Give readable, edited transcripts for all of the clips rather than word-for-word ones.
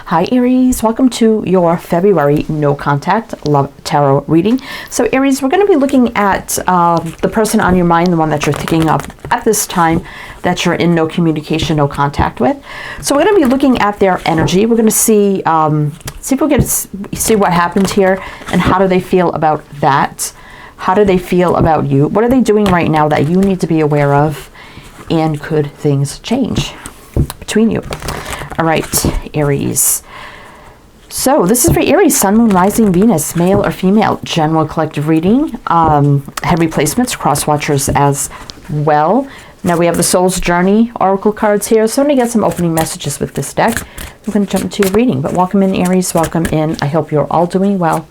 Hi Aries, welcome to your February no contact love tarot reading. So Aries, we're going to be looking at the person on your mind, the one that you're thinking of at this time that you're in no communication, no contact with. So we're going to be looking at their energy. We're going to see if we can see what happened here and how do they feel about that. How do they feel about you? What are they doing right now that you need to be aware of? And could things change between you? All right, Aries. So this is for Aries, Sun, Moon, Rising, Venus, male or female, general collective reading, heavy placements, cross watchers as well. Now we have the Soul's Journey Oracle cards here. So I'm going to get some opening messages with this deck. I'm going to jump into your reading, but welcome in, Aries. Welcome in. I hope you're all doing well,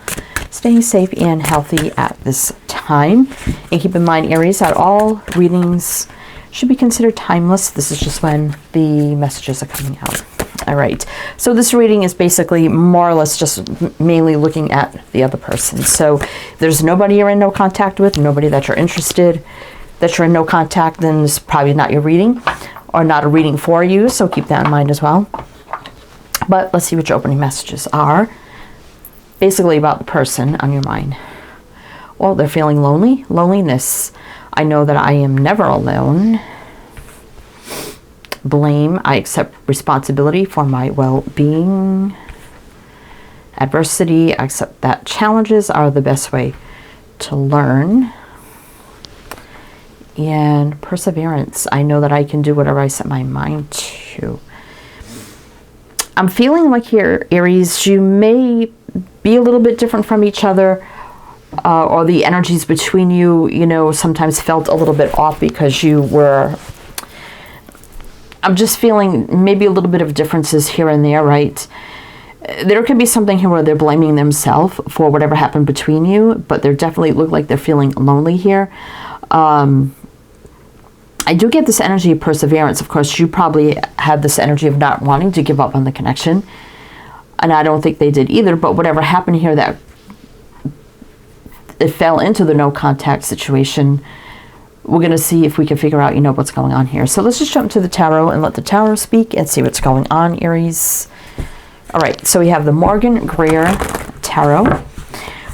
staying safe and healthy at this time. And keep in mind, Aries, that all readings should be considered timeless. This is just when the messages are coming out. All right. So this reading is basically more or less just mainly looking at the other person. So there's nobody you're in no contact with, nobody that you're interested, that you're in no contact, then it's probably not your reading or not a reading for you. So keep that in mind as well. But let's see what your opening messages are. Basically about the person on your mind. Well, they're feeling lonely. Loneliness. I know that I am never alone. Blame. I accept responsibility for my well-being. Adversity. I accept that challenges are the best way to learn. And perseverance. I know that I can do whatever I set my mind to. I'm feeling like here, Aries, you may be a little bit different from each other. Or the energies between you, you know, sometimes felt a little bit off because you were, I'm just feeling maybe a little bit of differences here and there, right? There could be something here where they're blaming themselves for whatever happened between you, but they definitely look like they're feeling lonely here. I do get this energy of perseverance. Of course, you probably had this energy of not wanting to give up on the connection. And I don't think they did either, but whatever happened here that it fell into the no contact situation. We're going to see if we can figure out, you know, what's going on here. So let's just jump to the tarot and let the tarot speak and see what's going on, Aries. All right, so we have the Morgan Greer Tarot.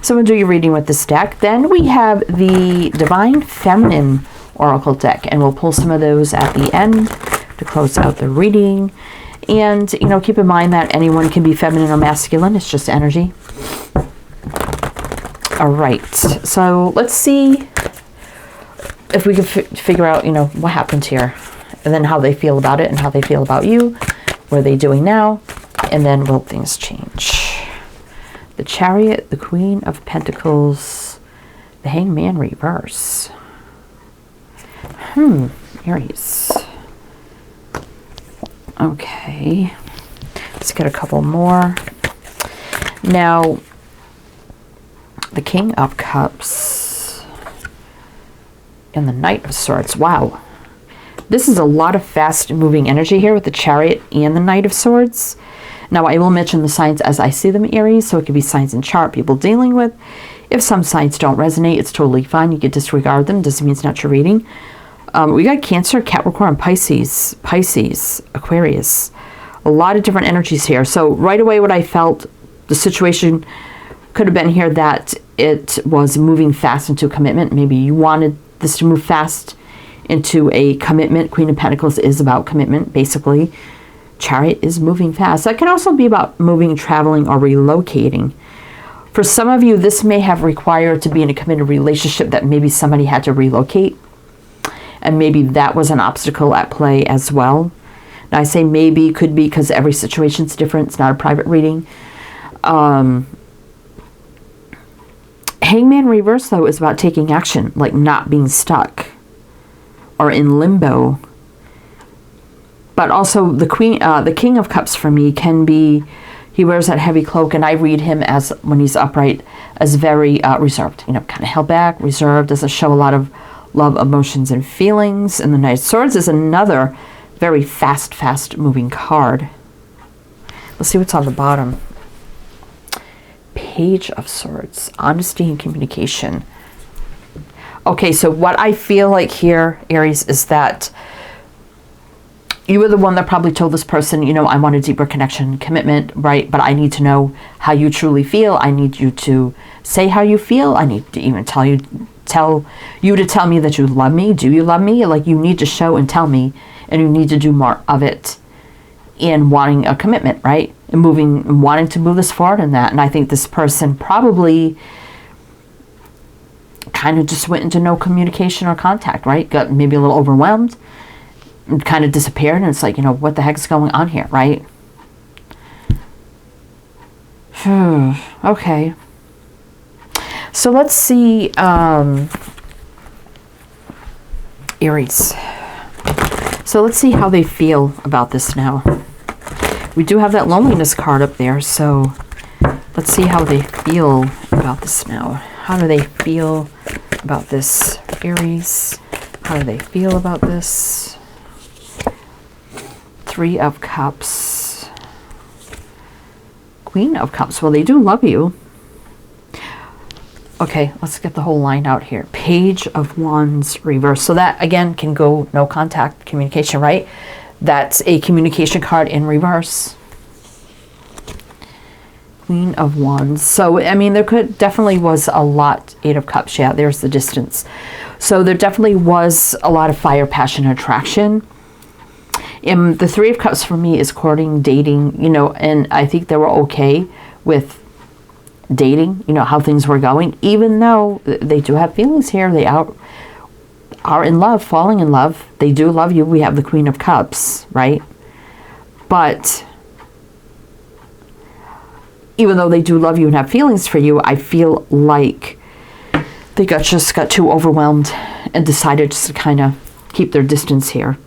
So we'll do your reading with this deck. Then we have the Divine Feminine Oracle deck, and we'll pull some of those at the end to close out the reading. And, you know, keep in mind that anyone can be feminine or masculine. It's just energy. All right, so let's see if we can figure out, you know, what happened here, and then how they feel about it and how they feel about you. What are they doing now? And then will things change? The Chariot, the Queen of Pentacles, the Hangman reverse. Aries. Okay, let's get a couple more. Now, the King of Cups and the Knight of Swords. Wow. This is a lot of fast moving energy here with the Chariot and the Knight of Swords. Now, I will mention the signs as I see them, Aries, so it could be signs and chart people dealing with. If some signs don't resonate, it's totally fine. You can disregard them. Doesn't mean it's not your reading. We got Cancer, Capricorn, Pisces, Aquarius. A lot of different energies here. So right away what I felt, the situation could have been here that it was moving fast into a commitment. Maybe you wanted this to move fast into a commitment. Queen of Pentacles is about commitment, basically. Chariot is moving fast. That can also be about moving, traveling, or relocating. For some of you, this may have required to be in a committed relationship that maybe somebody had to relocate. And maybe that was an obstacle at play as well. Now I say maybe, could be, because every situation's different. It's not a private reading. Hangman reverse, though, is about taking action, like not being stuck or in limbo. But also the King of Cups for me can be, he wears that heavy cloak, and I read him as, when he's upright, as very reserved, you know, kind of held back, reserved, doesn't show a lot of love, emotions, and feelings. And the Knight of Swords is another very fast moving card. Let's see what's on the bottom. Page of Swords, honesty and communication. Okay, so what I feel like here, Aries, is that you were the one that probably told this person, you know, I want a deeper connection, commitment, right? But I need to know how you truly feel. I need you to say how you feel. I need to even tell you to tell me that you love me. Do you love me? Like, you need to show and tell me, and you need to do more of it in wanting a commitment, right? And wanting to move this forward in that. And I think this person probably kind of just went into no communication or contact, right? Got maybe a little overwhelmed and kind of disappeared. And it's like, you know, what the heck is going on here, right? Okay. So let's see, Aries. So let's see how they feel about this now. We do have that loneliness card up there, so let's see how they feel about this now. How do they feel about this, Aries? How do they feel about this? Three of Cups. Queen of Cups. Well, they do love you. Okay, let's get the whole line out here. Page of Wands reverse. So that, again, can go no contact communication, right? That's a communication card in reverse. Queen of Wands. So, I mean, there definitely was a lot. Eight of Cups. Yeah, there's the distance. So there definitely was a lot of fire, passion, and attraction. And the Three of Cups for me is courting, dating, you know, and I think they were okay with dating, you know, how things were going, even though they do have feelings here. They are in love, falling in love. They do love you. We have the Queen of Cups, right? But even though they do love you and have feelings for you, I feel like they just got too overwhelmed and decided just to kind of keep their distance here.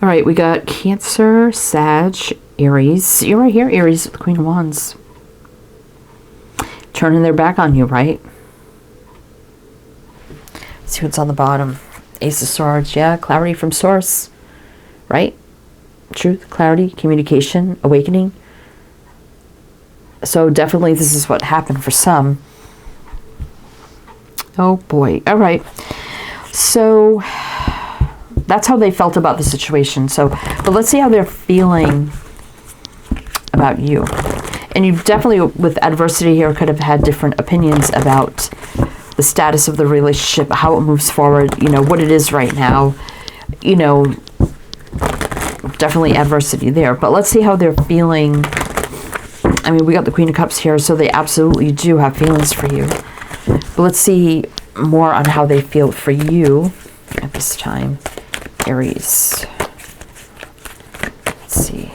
All right, we got Cancer, Sag, Aries. You're right here, Aries, with the Queen of Wands. Turning their back on you, right? Let's see what's on the bottom. Ace of Swords. Yeah, clarity from source, right? Truth, clarity, communication, awakening. So definitely this is what happened for some. Oh boy. All right. So that's how they felt about the situation. So, but let's see how they're feeling about you. And you definitely, with adversity here, could have had different opinions about the status of the relationship, how it moves forward, you know, what it is right now, you know, definitely adversity there. But let's see how they're feeling. I mean, we got the Queen of Cups here, so they absolutely do have feelings for you. But let's see more on how they feel for you at this time, Aries. Let's see.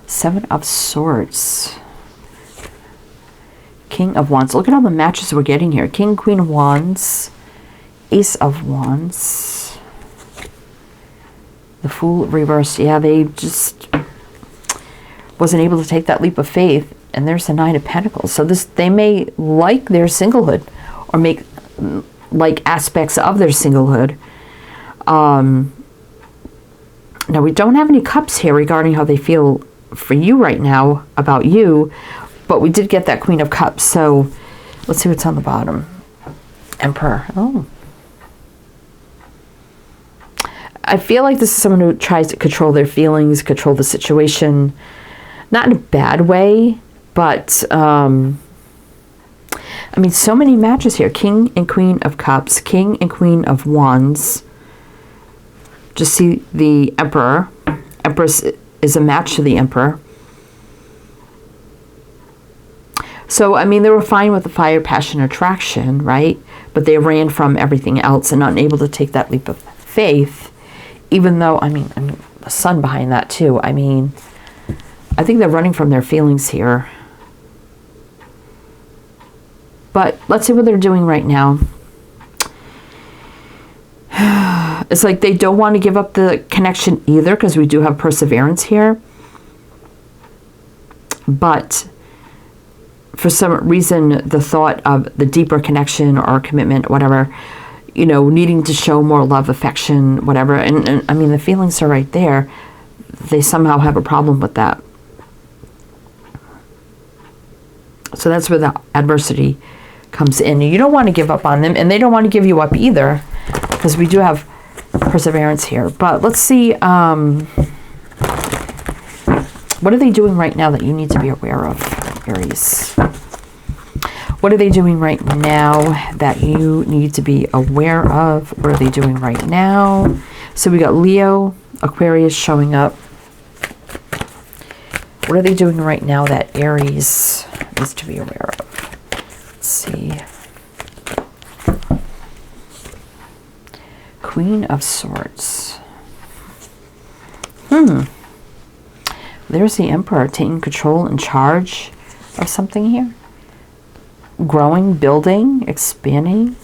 Seven of Swords. King of Wands. Look at all the matches we're getting here. King, Queen of Wands. Ace of Wands. The Fool reversed. Yeah, they just wasn't able to take that leap of faith. And there's the Nine of Pentacles. So they may like their singlehood or make like aspects of their singlehood. Now, we don't have any cups here regarding how they feel for you right now about you, but we did get that Queen of Cups. So let's see what's on the bottom. Emperor. Oh. I feel like this is someone who tries to control their feelings, control the situation, not in a bad way, but I mean, so many matches here. King and Queen of Cups, King and Queen of Wands. Just see the Emperor. Empress is a match to the Emperor. So, I mean, they were fine with the fire, passion, attraction, right? But they ran from everything else and unable to take that leap of faith, even though, I mean, the sun behind that too. I mean, I think they're running from their feelings here. But let's see what they're doing right now. It's like they don't want to give up the connection either, because we do have perseverance here. But for some reason, the thought of the deeper connection or commitment, whatever, you know, needing to show more love, affection, whatever. And I mean, the feelings are right there. They somehow have a problem with that. So that's where the adversity comes in. You don't want to give up on them, and they don't want to give you up either, because we do have perseverance here. But let's see, what are they doing right now that you need to be aware of, Aries? What are they doing right now that you need to be aware of? What are they doing right now? So we got Leo, Aquarius showing up. What are they doing right now that Aries needs to be aware of? Let's see. Queen of Swords. There's the Emperor taking control and charge of something here. Growing, building, expanding.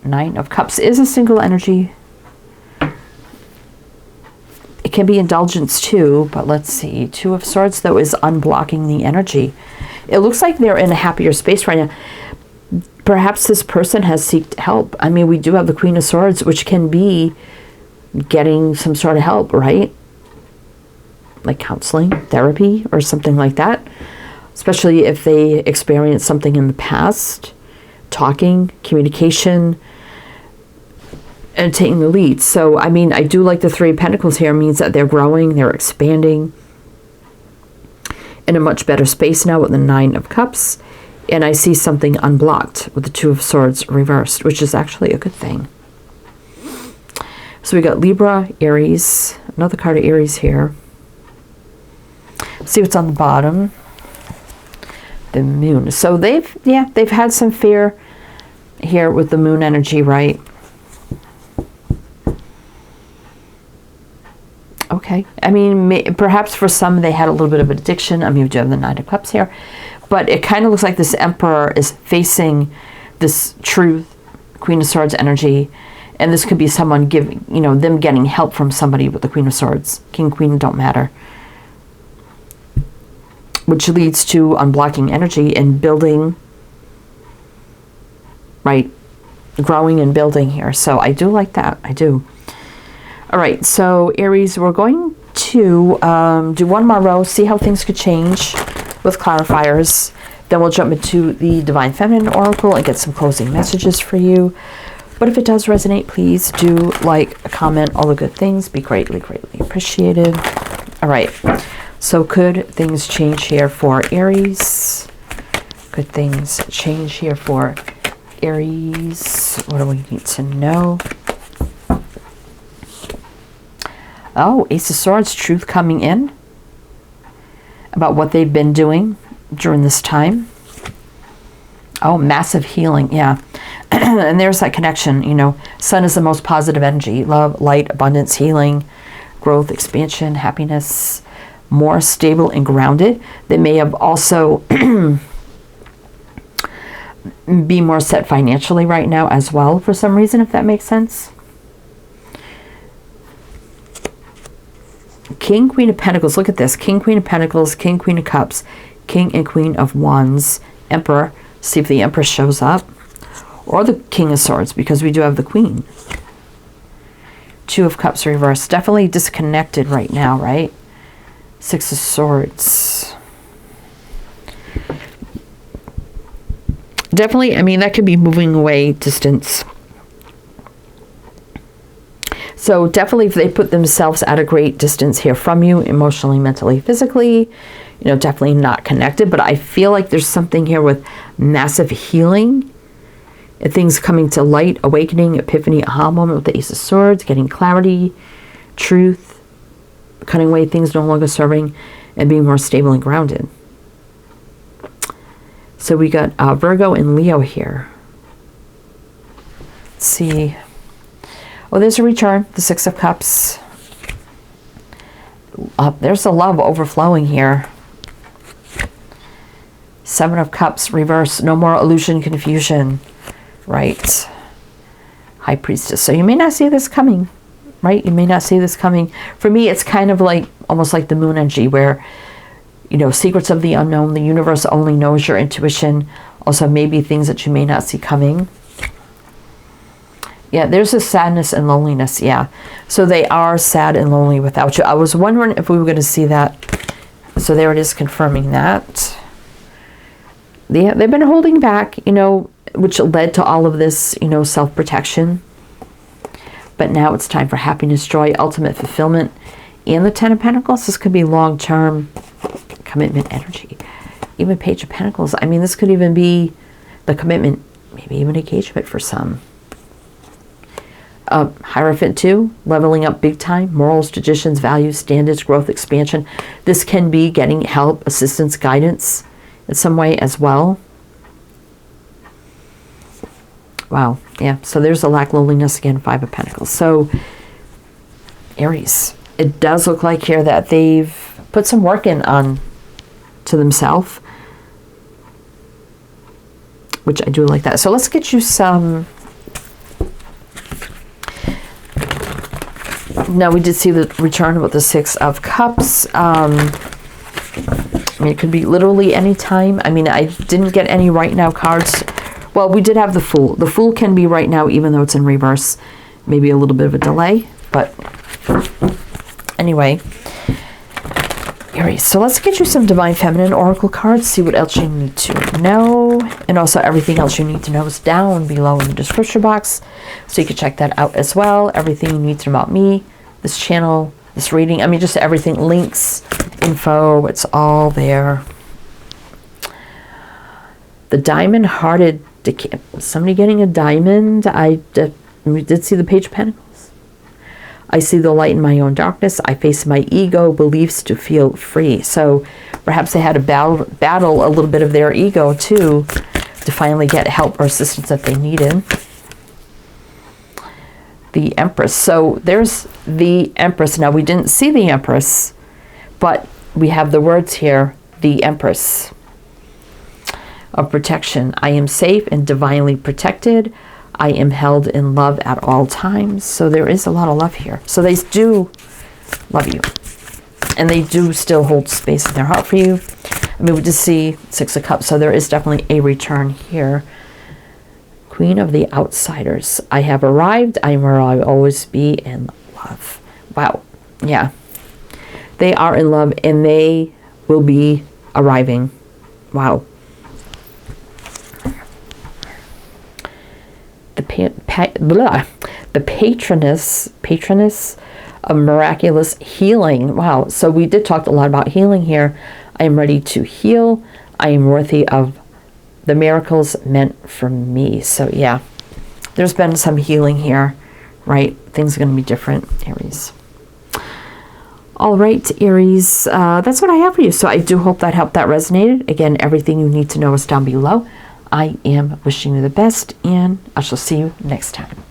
Nine of Cups is a single energy. It can be indulgence too, but let's see. Two of Swords, though, is unblocking the energy. It looks like they're in a happier space right now. Perhaps this person has sought help. I mean, we do have the Queen of Swords, which can be getting some sort of help, right? Like counseling, therapy, or something like that. Especially if they experienced something in the past. Talking, communication, and taking the lead. So, I mean, I do like the Three of Pentacles here. It means that they're growing, they're expanding in a much better space now with the Nine of Cups. And I see something unblocked with the Two of Swords reversed, which is actually a good thing. So we got Libra, Aries, another card of Aries here. See what's on the bottom. The Moon. So they've had some fear here with the Moon energy, right? Okay. I mean, perhaps for some they had a little bit of addiction. I mean, we do have the Nine of Cups here. But it kind of looks like this Emperor is facing this truth, Queen of Swords energy. And this could be someone giving, them getting help from somebody with the Queen of Swords. King, Queen don't matter. Which leads to unblocking energy and building, right? Growing and building here. So I do like that. I do. All right. So Aries, we're going to do one more row, see how things could change with clarifiers. Then we'll jump into the Divine Feminine Oracle and get some closing messages for you. But if it does resonate, please do like, comment, all the good things. Be greatly, greatly appreciated. All right. So could things change here for Aries? Could things change here for Aries? What do we need to know? Oh, Ace of Swords, truth coming in about what they've been doing during this time. Oh, massive healing, yeah. And there's that connection, Sun is the most positive energy. Love, light, abundance, healing, growth, expansion, happiness, more stable and grounded. They may have also be more set financially right now as well for some reason, if that makes sense. King, Queen of Pentacles. Look at this. King, Queen of Pentacles, King, Queen of Cups, King and Queen of Wands, Emperor. See if the Empress shows up. Or the King of Swords, because we do have the Queen. Two of Cups reversed. Definitely disconnected right now, right? Six of Swords. Definitely, I mean, that could be moving away, distance. So definitely if they put themselves at a great distance here from you, emotionally, mentally, physically, definitely not connected. But I feel like there's something here with massive healing. Things coming to light, awakening, epiphany, aha moment with the Ace of Swords, getting clarity, truth, cutting away things no longer serving, and being more stable and grounded. So we got Virgo and Leo here. Let's see. Oh, there's a return, the Six of Cups. There's the love overflowing here. Seven of Cups, reverse. No more illusion, confusion. Right. High Priestess. So you may not see this coming. Right? You may not see this coming. For me, it's kind of like, almost like the Moon energy where, secrets of the unknown. The universe only knows your intuition. Also, maybe things that you may not see coming. Yeah, there's a sadness and loneliness. Yeah. So they are sad and lonely without you. I was wondering if we were going to see that. So there it is, confirming that. they've been holding back, which led to all of this, self-protection. But now it's time for happiness, joy, ultimate fulfillment. And the Ten of Pentacles, this could be long-term commitment energy. Even Page of Pentacles. I mean, this could even be the commitment, maybe even engagement for some. Hierophant 2, leveling up big time. Morals, traditions, values, standards, growth, expansion. This can be getting help, assistance, guidance in some way as well. Wow, yeah, so there's a lack, loneliness again, Five of Pentacles. So, Aries, it does look like here that they've put some work in on to themselves, which I do like that. So let's get you some. Now, we did see the return with the Six of Cups. I mean, it could be literally any time. I mean, I didn't get any right now cards. Well, we did have the Fool. The Fool can be right now, even though it's in reverse. Maybe a little bit of a delay, but anyway. Aries, so let's get you some Divine Feminine Oracle cards, see what else you need to know. And also everything else you need to know is down below in the description box. So you can check that out as well. Everything you need to know about me, this channel, this reading. I mean, just everything, links, info, it's all there. The Diamond Hearted, somebody getting a diamond. We did see the Page of Pentacles. I see the light in my own darkness. I face my ego beliefs to feel free. So perhaps they had to battle a little bit of their ego too to finally get help or assistance that they needed. The Empress. So there's the Empress. Now we didn't see the Empress, but we have the words here, the Empress of protection. I am safe and divinely protected. I am held in love at all times. So there is a lot of love here. So they do love you. And they do still hold space in their heart for you. I mean, we just see Six of Cups. So there is definitely a return here. Queen of the Outsiders. I have arrived. I am where I will always be in love. Wow. Yeah. They are in love and they will be arriving. Wow. The patroness of miraculous healing. Wow. So we did talk a lot about healing here. I am ready to heal. I am worthy of the miracles meant for me. So yeah, there's been some healing here, right? Things are going to be different, Aries. All right, Aries, that's what I have for you. So I do hope that helped, that resonated. Again, everything you need to know is down below. I am wishing you the best, and I shall see you next time.